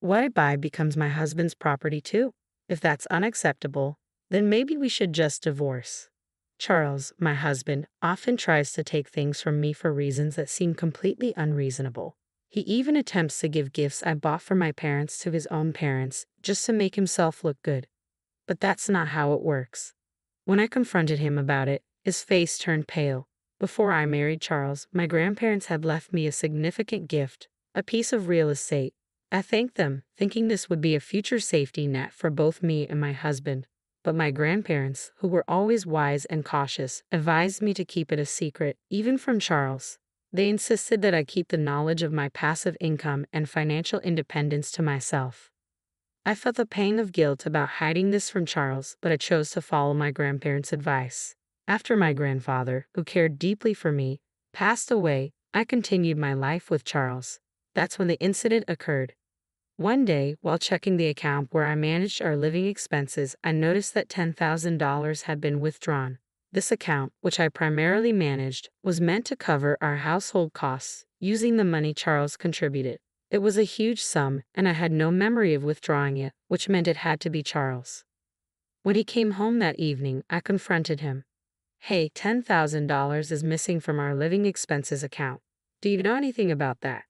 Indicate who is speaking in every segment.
Speaker 1: what I buy becomes my husband's property too. If that's unacceptable, then maybe we should just divorce. Charles, my husband, often tries to take things from me for reasons that seem completely unreasonable. He even attempts to give gifts I bought for my parents to his own parents just to make himself look good. But that's not how it works. When I confronted him about it, his face turned pale. Before I married Charles, my grandparents had left me a significant gift, a piece of real estate. I thanked them, thinking this would be a future safety net for both me and my husband. But my grandparents, who were always wise and cautious, advised me to keep it a secret, even from Charles. They insisted that I keep the knowledge of my passive income and financial independence to myself. I felt a pang of guilt about hiding this from Charles, but I chose to follow my grandparents' advice. After my grandfather, who cared deeply for me, passed away, I continued my life with Charles. That's when the incident occurred. One day, while checking the account where I managed our living expenses, I noticed that $10,000 had been withdrawn. This account, which I primarily managed, was meant to cover our household costs, using the money Charles contributed. It was a huge sum, and I had no memory of withdrawing it, which meant it had to be Charles. When he came home that evening, I confronted him. Hey, $10,000 is missing from our living expenses account. Do you know anything about that?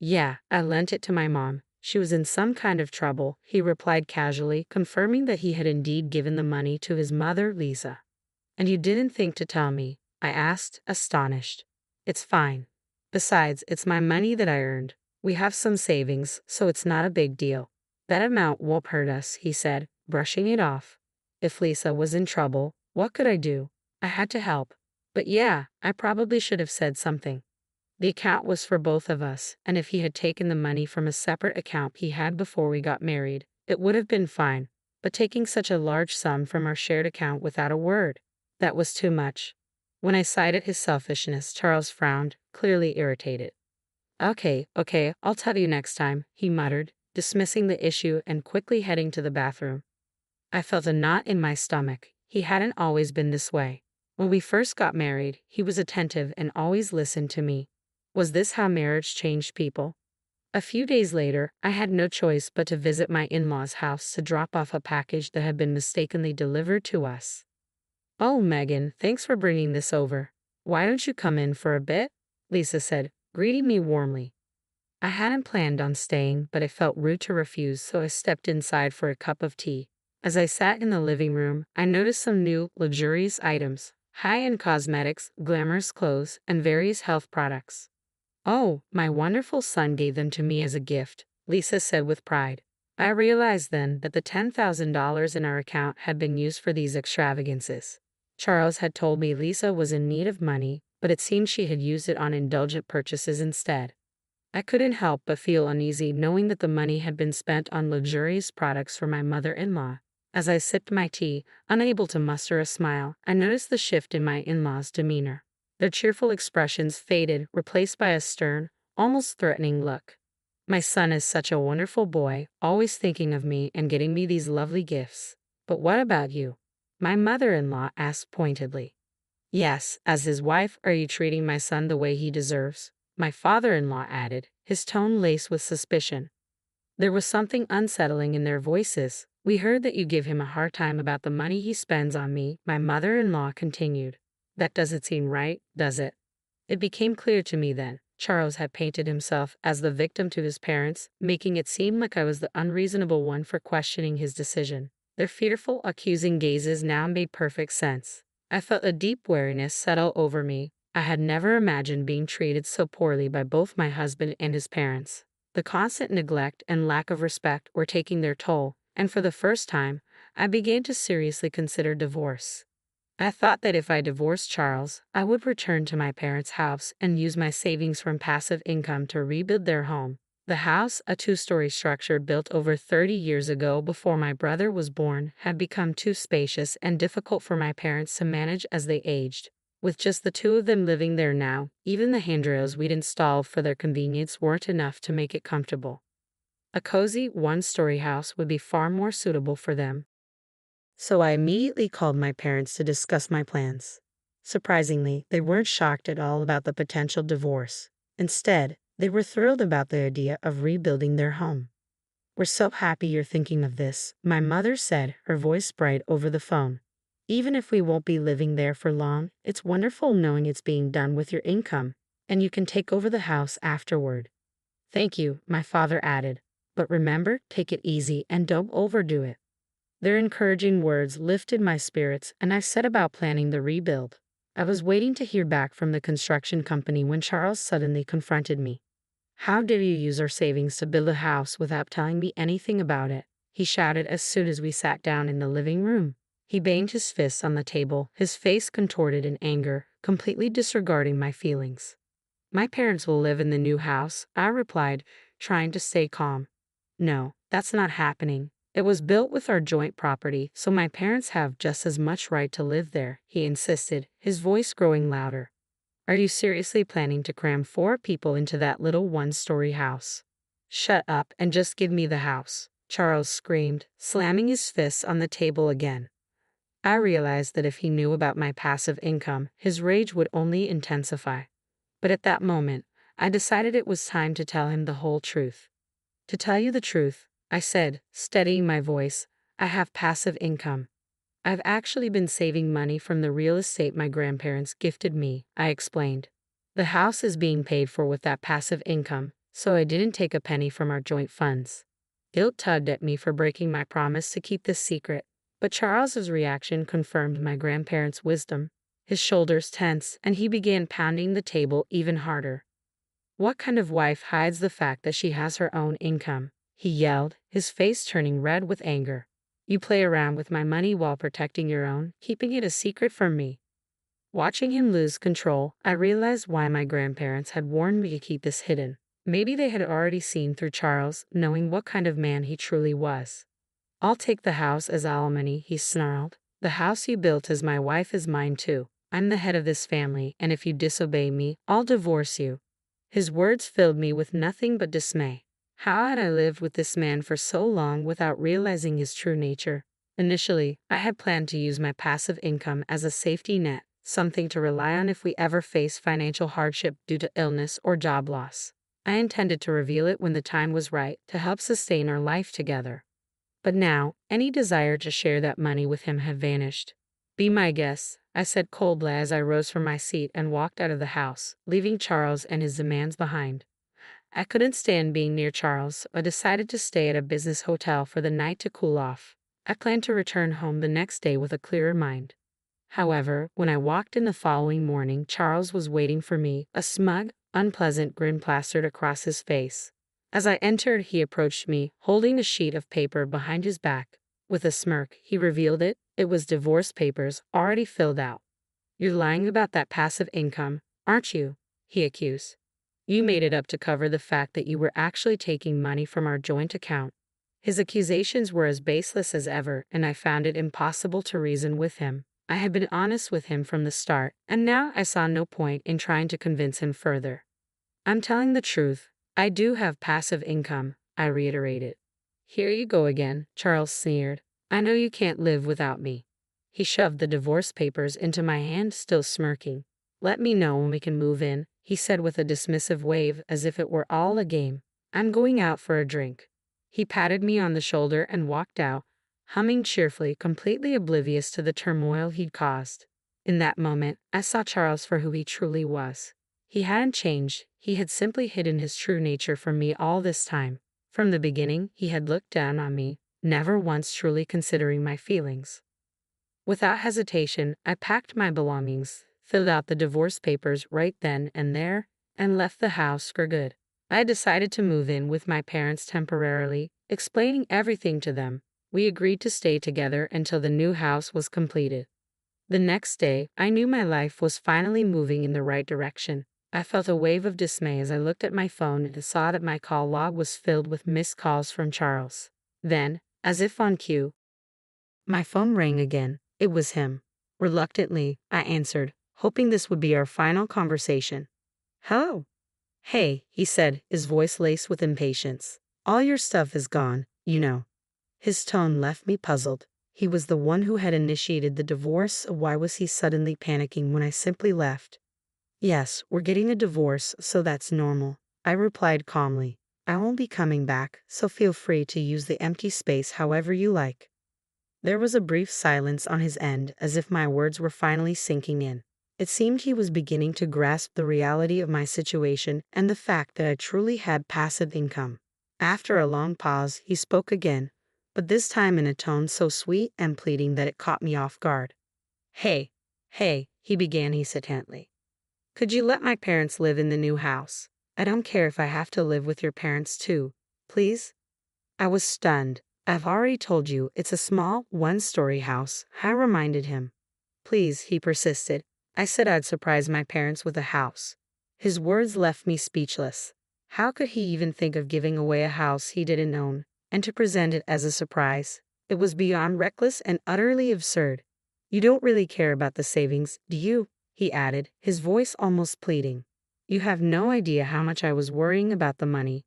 Speaker 1: Yeah, I lent it to my mom. She was in some kind of trouble, he replied casually, confirming that he had indeed given the money to his mother, Lisa. And you didn't think to tell me? I asked, astonished. It's fine. Besides, it's my money that I earned. We have some savings, so it's not a big deal. That amount won't hurt us, he said, brushing it off. If Lisa was in trouble, what could I do? I had to help. But yeah, I probably should have said something. The account was for both of us, and if he had taken the money from a separate account he had before we got married, it would have been fine. But taking such a large sum from our shared account without a word, that was too much. When I cited his selfishness, Charles frowned, clearly irritated. Okay, I'll tell you next time, he muttered, dismissing the issue and quickly heading to the bathroom. I felt a knot in my stomach. He hadn't always been this way. When we first got married, he was attentive and always listened to me. Was this how marriage changed people? A few days later, I had no choice but to visit my in-laws' house to drop off a package that had been mistakenly delivered to us. Oh, Megan, thanks for bringing this over. Why don't you come in for a bit? Lisa said, greeting me warmly. I hadn't planned on staying, but it felt rude to refuse, so I stepped inside for a cup of tea. As I sat in the living room, I noticed some new, luxurious items, high-end cosmetics, glamorous clothes, and various health products. Oh, my wonderful son gave them to me as a gift, Lisa said with pride. I realized then that the $10,000 in our account had been used for these extravagances. Charles had told me Lisa was in need of money, but it seemed she had used it on indulgent purchases instead. I couldn't help but feel uneasy knowing that the money had been spent on luxurious products for my mother-in-law. As I sipped my tea, unable to muster a smile, I noticed the shift in my in-laws' demeanor. Their cheerful expressions faded, replaced by a stern, almost threatening look. My son is such a wonderful boy, always thinking of me and getting me these lovely gifts. But what about you? My mother-in-law asked pointedly. Yes, as his wife, are you treating my son the way he deserves? My father-in-law added, his tone laced with suspicion. There was something unsettling in their voices. We heard that you give him a hard time about the money he spends on me, my mother-in-law continued. That doesn't seem right, does it? It became clear to me then. Charles had painted himself as the victim to his parents, making it seem like I was the unreasonable one for questioning his decision. Their fearful, accusing gazes now made perfect sense. I felt a deep weariness settle over me. I had never imagined being treated so poorly by both my husband and his parents. The constant neglect and lack of respect were taking their toll, and for the first time, I began to seriously consider divorce. I thought that if I divorced Charles, I would return to my parents' house and use my savings from passive income to rebuild their home. The house, a two-story structure built over 30 years ago before my brother was born, had become too spacious and difficult for my parents to manage as they aged. With just the two of them living there now, even the handrails we'd installed for their convenience weren't enough to make it comfortable. A cozy, one-story house would be far more suitable for them. So I immediately called my parents to discuss my plans. Surprisingly, they weren't shocked at all about the potential divorce. Instead, they were thrilled about the idea of rebuilding their home. We're so happy you're thinking of this, my mother said, her voice bright over the phone. Even if we won't be living there for long, it's wonderful knowing it's being done with your income, and you can take over the house afterward. Thank you, my father added. But remember, take it easy and don't overdo it. Their encouraging words lifted my spirits, and I set about planning the rebuild. I was waiting to hear back from the construction company when Charles suddenly confronted me. How dare you use our savings to build a house without telling me anything about it? He shouted as soon as we sat down in the living room. He banged his fists on the table, his face contorted in anger, completely disregarding my feelings. My parents will live in the new house, I replied, trying to stay calm. No, that's not happening. It was built with our joint property, so my parents have just as much right to live there, he insisted, his voice growing louder. Are you seriously planning to cram 4 people into that little one-story house? Shut up and just give me the house, Charles screamed, slamming his fists on the table again. I realized that if he knew about my passive income, his rage would only intensify. But at that moment, I decided it was time to tell him the whole truth. To tell you the truth, I said, steadying my voice, I have passive income. I've actually been saving money from the real estate my grandparents gifted me, I explained. The house is being paid for with that passive income, so I didn't take a penny from our joint funds. Guilt tugged at me for breaking my promise to keep this secret, but Charles's reaction confirmed my grandparents' wisdom. His shoulders tensed, and he began pounding the table even harder. What kind of wife hides the fact that she has her own income? He yelled, his face turning red with anger. You play around with my money while protecting your own, keeping it a secret from me. Watching him lose control, I realized why my grandparents had warned me to keep this hidden. Maybe they had already seen through Charles, knowing what kind of man he truly was. I'll take the house as alimony, he snarled. The house you built as my wife is mine too. I'm the head of this family, and if you disobey me, I'll divorce you. His words filled me with nothing but dismay. How had I lived with this man for so long without realizing his true nature? Initially, I had planned to use my passive income as a safety net, something to rely on if we ever face financial hardship due to illness or job loss. I intended to reveal it when the time was right to help sustain our life together. But now, any desire to share that money with him had vanished. Be my guest, I said coldly as I rose from my seat and walked out of the house, leaving Charles and his demands behind. I couldn't stand being near Charles, but decided to stay at a business hotel for the night to cool off. I planned to return home the next day with a clearer mind. However, when I walked in the following morning, Charles was waiting for me, a smug, unpleasant grin plastered across his face. As I entered, he approached me, holding a sheet of paper behind his back. With a smirk, he revealed it. It was divorce papers, already filled out. You're lying about that passive income, aren't you? He accused. You made it up to cover the fact that you were actually taking money from our joint account. His accusations were as baseless as ever, and I found it impossible to reason with him. I had been honest with him from the start, and now I saw no point in trying to convince him further. I'm telling the truth. I do have passive income, I reiterated. Here you go again, Charles sneered. I know you can't live without me. He shoved the divorce papers into my hand, still smirking. Let me know when we can move in, he said with a dismissive wave as if it were all a game. I'm going out for a drink. He patted me on the shoulder and walked out, humming cheerfully, completely oblivious to the turmoil he'd caused. In that moment, I saw Charles for who he truly was. He hadn't changed, he had simply hidden his true nature from me all this time. From the beginning, he had looked down on me, never once truly considering my feelings. Without hesitation, I packed my belongings, filled out the divorce papers right then and there, and left the house for good. I decided to move in with my parents temporarily, explaining everything to them. We agreed to stay together until the new house was completed. The next day, I knew my life was finally moving in the right direction. I felt a wave of dismay as I looked at my phone and saw that my call log was filled with missed calls from Charles. Then, as if on cue, my phone rang again. It was him. Reluctantly, I answered, hoping this would be our final conversation. Hello. Hey, he said, his voice laced with impatience. All your stuff is gone, you know. His tone left me puzzled. He was the one who had initiated the divorce, so why was he suddenly panicking when I simply left? Yes, we're getting a divorce, so that's normal, I replied calmly. I won't be coming back, so feel free to use the empty space however you like. There was a brief silence on his end, as if my words were finally sinking in. It seemed he was beginning to grasp the reality of my situation and the fact that I truly had passive income. After a long pause, he spoke again, but this time in a tone so sweet and pleading that it caught me off guard. Hey, he began hesitantly. Could you let my parents live in the new house? I don't care if I have to live with your parents too, please? I was stunned. I've already told you it's a small, one-story house, I reminded him. Please, he persisted. I said I'd surprise my parents with a house. His words left me speechless. How could he even think of giving away a house he didn't own, and to present it as a surprise? It was beyond reckless and utterly absurd. You don't really care about the savings, do you? He added, his voice almost pleading. You have no idea how much I was worrying about the money.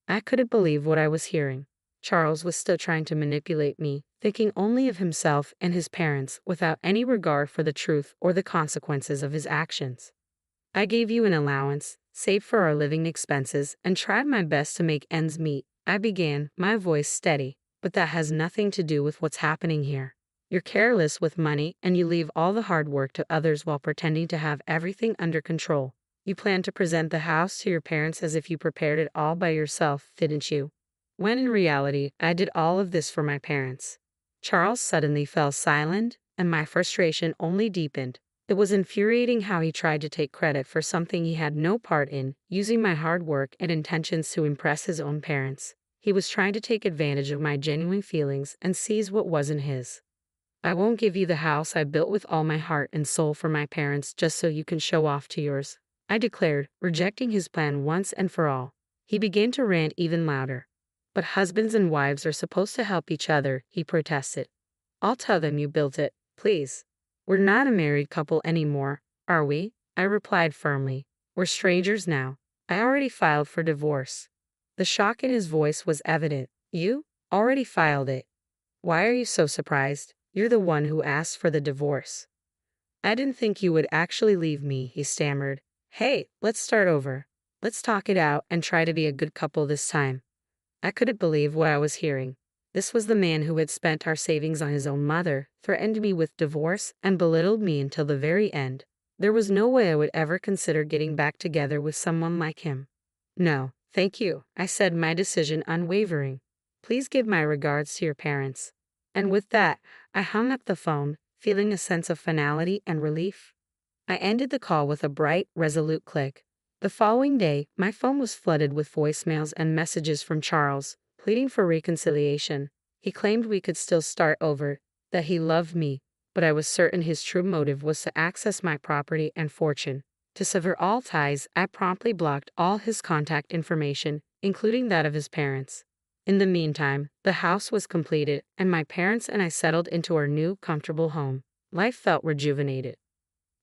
Speaker 1: I couldn't believe what I was hearing. Charles was still trying to manipulate me, thinking only of himself and his parents without any regard for the truth or the consequences of his actions. I gave you an allowance, saved for our living expenses, and tried my best to make ends meet, I began, my voice steady, but that has nothing to do with what's happening here. You're careless with money and you leave all the hard work to others while pretending to have everything under control. You plan to present the house to your parents as if you prepared it all by yourself, didn't you? When in reality, I did all of this for my parents. Charles suddenly fell silent, and my frustration only deepened. It was infuriating how he tried to take credit for something he had no part in, using my hard work and intentions to impress his own parents. He was trying to take advantage of my genuine feelings and seize what wasn't his. I won't give you the house I built with all my heart and soul for my parents just so you can show off to yours, I declared, rejecting his plan once and for all. He began to rant even louder. But husbands and wives are supposed to help each other, he protested. I'll tell them you built it, please. We're not a married couple anymore, are we? I replied firmly. We're strangers now. I already filed for divorce. The shock in his voice was evident. You? Already filed it? Why are you so surprised? You're the one who asked for the divorce. I didn't think you would actually leave me, he stammered. Hey, let's start over. Let's talk it out and try to be a good couple this time. I couldn't believe what I was hearing. This was the man who had spent our savings on his own mother, threatened me with divorce, and belittled me until the very end. There was no way I would ever consider getting back together with someone like him. No, thank you, I said, my decision unwavering. Please give my regards to your parents. And with that, I hung up the phone, feeling a sense of finality and relief. I ended the call with a bright, resolute click. The following day, my phone was flooded with voicemails and messages from Charles, pleading for reconciliation. He claimed we could still start over, that he loved me, but I was certain his true motive was to access my property and fortune. To sever all ties, I promptly blocked all his contact information, including that of his parents. In the meantime, the house was completed, and my parents and I settled into our new, comfortable home. Life felt rejuvenated.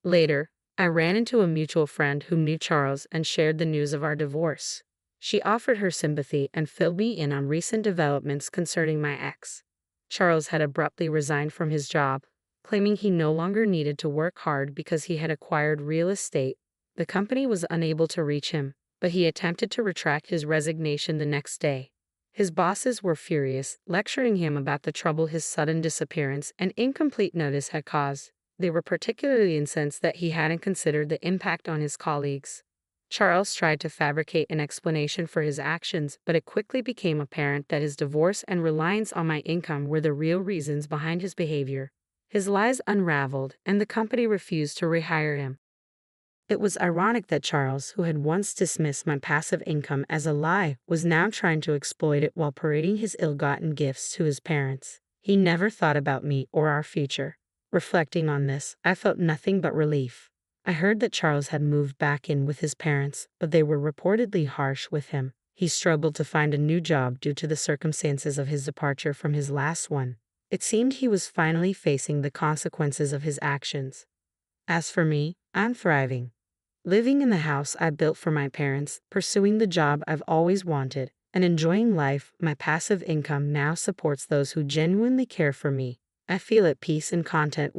Speaker 1: Later, I ran into a mutual friend who knew Charles and shared the news of our divorce. She offered her sympathy and filled me in on recent developments concerning my ex. Charles had abruptly resigned from his job, claiming he no longer needed to work hard because he had acquired real estate. The company was unable to reach him, but he attempted to retract his resignation the next day. His bosses were furious, lecturing him about the trouble his sudden disappearance and incomplete notice had caused. They were particularly incensed that he hadn't considered the impact on his colleagues. Charles tried to fabricate an explanation for his actions, but it quickly became apparent that his divorce and reliance on my income were the real reasons behind his behavior. His lies unraveled, and the company refused to rehire him. It was ironic that Charles, who had once dismissed my passive income as a lie, was now trying to exploit it while parading his ill-gotten gifts to his parents. He never thought about me or our future. Reflecting on this, I felt nothing but relief. I heard that Charles had moved back in with his parents, but they were reportedly harsh with him. He struggled to find a new job due to the circumstances of his departure from his last one. It seemed he was finally facing the consequences of his actions. As for me, I'm thriving. Living in the house I built for my parents, pursuing the job I've always wanted, and enjoying life. My passive income now supports those who genuinely care for me. I feel at peace and content